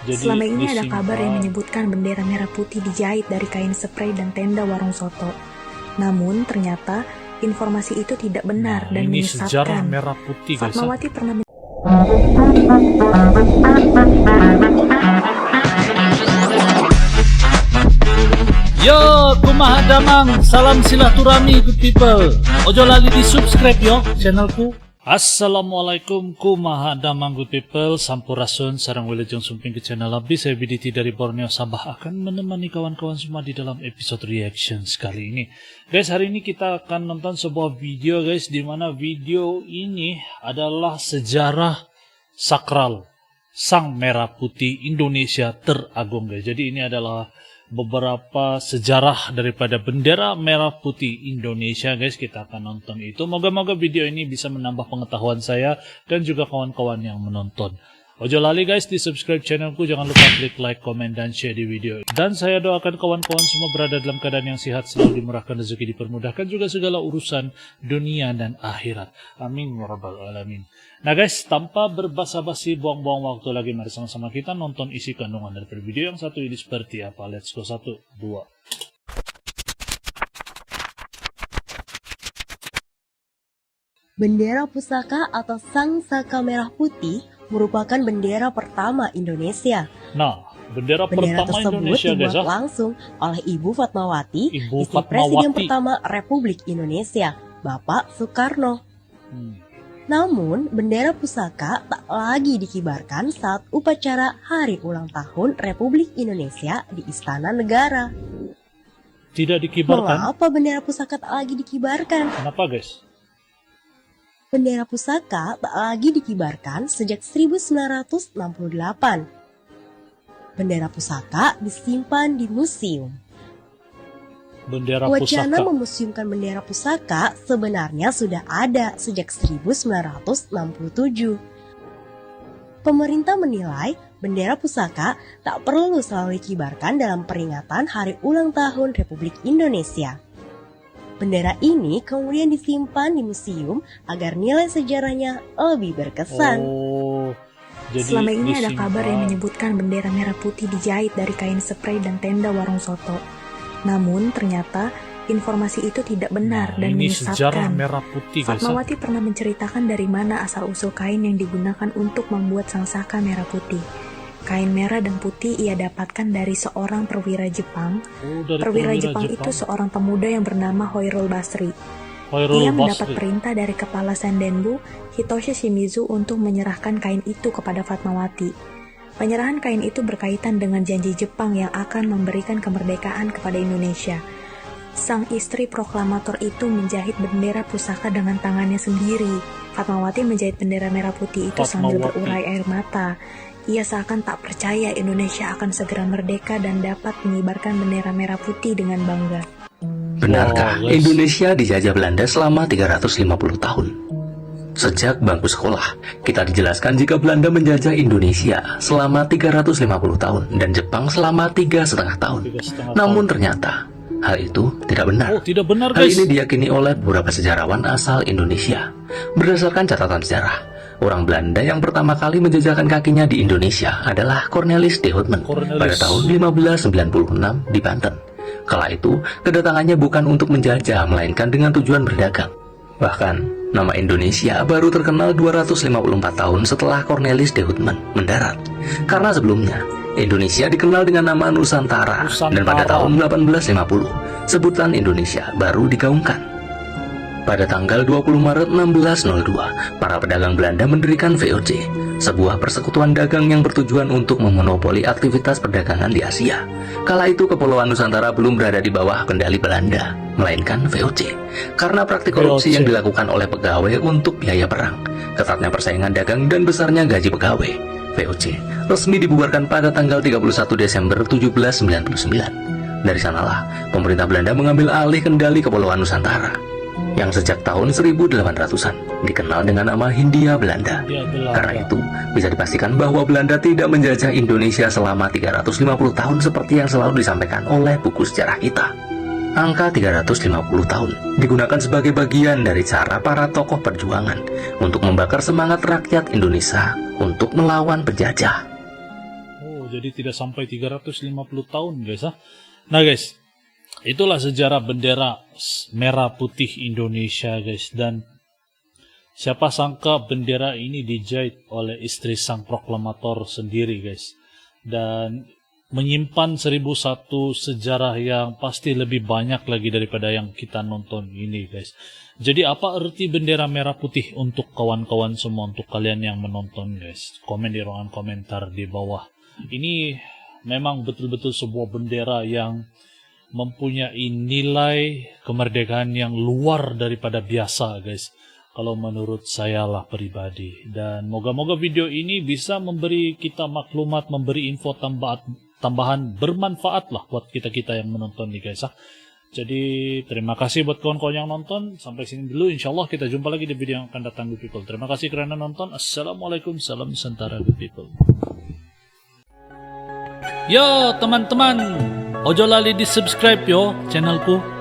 Selama ini ada kabar yang menyebutkan bendera merah putih dijahit dari kain spray dan tenda warung soto. Namun ternyata informasi itu tidak benar dan ini menyesatkan. sejarah merah putih, guys. Fatmawati pernah Yo, kumaha damang, salam silaturahmi good people. Ojo lali di subscribe yo channelku. Assalamualaikum kumaha damang good people. Sampurasun sarang wilujeng sumping ke channel Abdi. Saya BDT dari Borneo Sabah akan menemani kawan-kawan semua di dalam episode reaction kali ini. Guys, hari ini kita akan nonton sebuah video guys, di mana video ini adalah sejarah sakral Sang Merah Putih Indonesia Teragung guys. Jadi ini adalah beberapa sejarah daripada bendera merah putih Indonesia guys. Kita akan nonton itu. Moga-moga video ini bisa menambah pengetahuan saya dan juga kawan-kawan yang menonton. Ojo lali guys di subscribe channelku, jangan lupa klik like, comment, dan share di video. Dan saya doakan kawan-kawan semua berada dalam keadaan yang sehat, selalu dimurahkan rezeki, dipermudahkan juga segala urusan dunia dan akhirat. Amin ya rabbal alamin. Nah guys, tanpa berbasa-basi buang-buang waktu lagi, mari sama-sama kita nonton isi kandungan dari video yang satu ini seperti apa. Let's go, 1, 2. Bendera pusaka atau Sang Saka Merah Putih merupakan bendera pertama Indonesia. Nah, bendera Bendera pertama tersebut Indonesia dibuat guys. langsung oleh Ibu Fatmawati, Ibu istri Presiden Fatmawati pertama Republik Indonesia, Bapak Soekarno. Namun, bendera pusaka tak lagi dikibarkan saat upacara Hari Ulang Tahun Republik Indonesia di Istana Negara. Tidak dikibarkan. Mengapa bendera pusaka tak lagi dikibarkan? Kenapa guys? Bendera pusaka tak lagi dikibarkan sejak 1968. Bendera pusaka disimpan di museum. Bendera Wacana pusaka. memuseumkan bendera pusaka sebenarnya sudah ada sejak 1967. Pemerintah menilai bendera pusaka tak perlu selalu dikibarkan dalam peringatan Hari Ulang Tahun Republik Indonesia. Bendera ini kemudian disimpan di museum agar nilai sejarahnya lebih berkesan. Oh, jadi Selama ini ada disimpan. kabar yang menyebutkan bendera merah putih dijahit dari kain spray dan tenda warung soto. Namun ternyata informasi itu tidak benar dan ini sejarah menyesatkan. merah putih guys. Fatmawati pernah menceritakan dari mana asal-usul kain yang digunakan untuk membuat sang saka merah putih. Kain merah dan putih ia dapatkan dari seorang perwira Jepang. Oh, dari Perwira Jepang itu seorang pemuda yang bernama Hoirul Basri. Hoirul Ia Basri. mendapat perintah dari kepala Sendenbu, Hitoshi Shimizu, untuk menyerahkan kain itu kepada Fatmawati. Penyerahan kain itu berkaitan dengan janji Jepang yang akan memberikan kemerdekaan kepada Indonesia. Sang istri proklamator itu menjahit bendera pusaka dengan tangannya sendiri. Fatmawati menjahit bendera merah putih itu sambil Fatmawati. berurai air mata. Ia seakan tak percaya Indonesia akan segera merdeka dan dapat mengibarkan bendera merah putih dengan bangga. Benarkah Oh, guys. Indonesia dijajah Belanda selama 350 tahun? Sejak bangku sekolah, kita dijelaskan jika Belanda menjajah Indonesia selama 350 tahun dan Jepang selama 3,5 tahun. 3,5 Namun tahun. ternyata, hal itu tidak benar. Oh, tidak benar Hal guys. ini diyakini oleh beberapa sejarawan asal Indonesia. Berdasarkan catatan sejarah, orang Belanda yang pertama kali menjajakan kakinya di Indonesia adalah Cornelis de Houtman pada tahun 1596 di Banten. Kala itu, kedatangannya bukan untuk menjajah, melainkan dengan tujuan berdagang. Bahkan, nama Indonesia baru terkenal 254 tahun setelah Cornelis de Houtman mendarat. Karena sebelumnya, Indonesia dikenal dengan nama Nusantara. Dan pada tahun 1850, sebutan Indonesia baru digaungkan. Pada tanggal 20 Maret 1602, para pedagang Belanda mendirikan VOC, sebuah persekutuan dagang yang bertujuan untuk memonopoli aktivitas perdagangan di Asia. Kala itu Kepulauan Nusantara belum berada di bawah kendali Belanda, melainkan VOC. Karena praktik korupsi yang dilakukan oleh pegawai untuk biaya perang, ketatnya persaingan dagang dan besarnya gaji pegawai, VOC resmi dibubarkan pada tanggal 31 Desember 1799. Dari sanalah pemerintah Belanda mengambil alih kendali Kepulauan Nusantara, yang sejak tahun 1800-an dikenal dengan nama Hindia Belanda. Karena itu, bisa dipastikan bahwa Belanda tidak menjajah Indonesia selama 350 tahun seperti yang selalu disampaikan oleh buku sejarah kita. Angka 350 tahun digunakan sebagai bagian dari cara para tokoh perjuangan untuk membakar semangat rakyat Indonesia untuk melawan penjajah. Oh, jadi tidak sampai 350 tahun guys. Nah guys, itulah sejarah bendera merah putih Indonesia guys. Dan siapa sangka bendera ini dijahit oleh istri sang proklamator sendiri guys. Dan menyimpan 1001 sejarah yang pasti lebih banyak lagi daripada yang kita nonton ini guys. Jadi apa arti bendera merah putih untuk kawan-kawan semua, untuk kalian yang menonton guys? Komen di ruangan komentar di bawah. Ini memang betul-betul sebuah bendera yang mempunyai nilai kemerdekaan yang luar daripada biasa guys. Kalau menurut saya lah pribadi. Dan moga-moga video ini bisa memberi kita maklumat, memberi info tambahan bermanfaat lah buat kita-kita yang menonton nih guys. Jadi terima kasih buat kawan-kawan yang nonton. Sampai sini dulu, insyaallah kita jumpa lagi di video yang akan datang good people. Terima kasih karena nonton. Assalamualaikum, salam Nusantara good people. Yo teman-teman, ojo lali di subscribe yo channelku.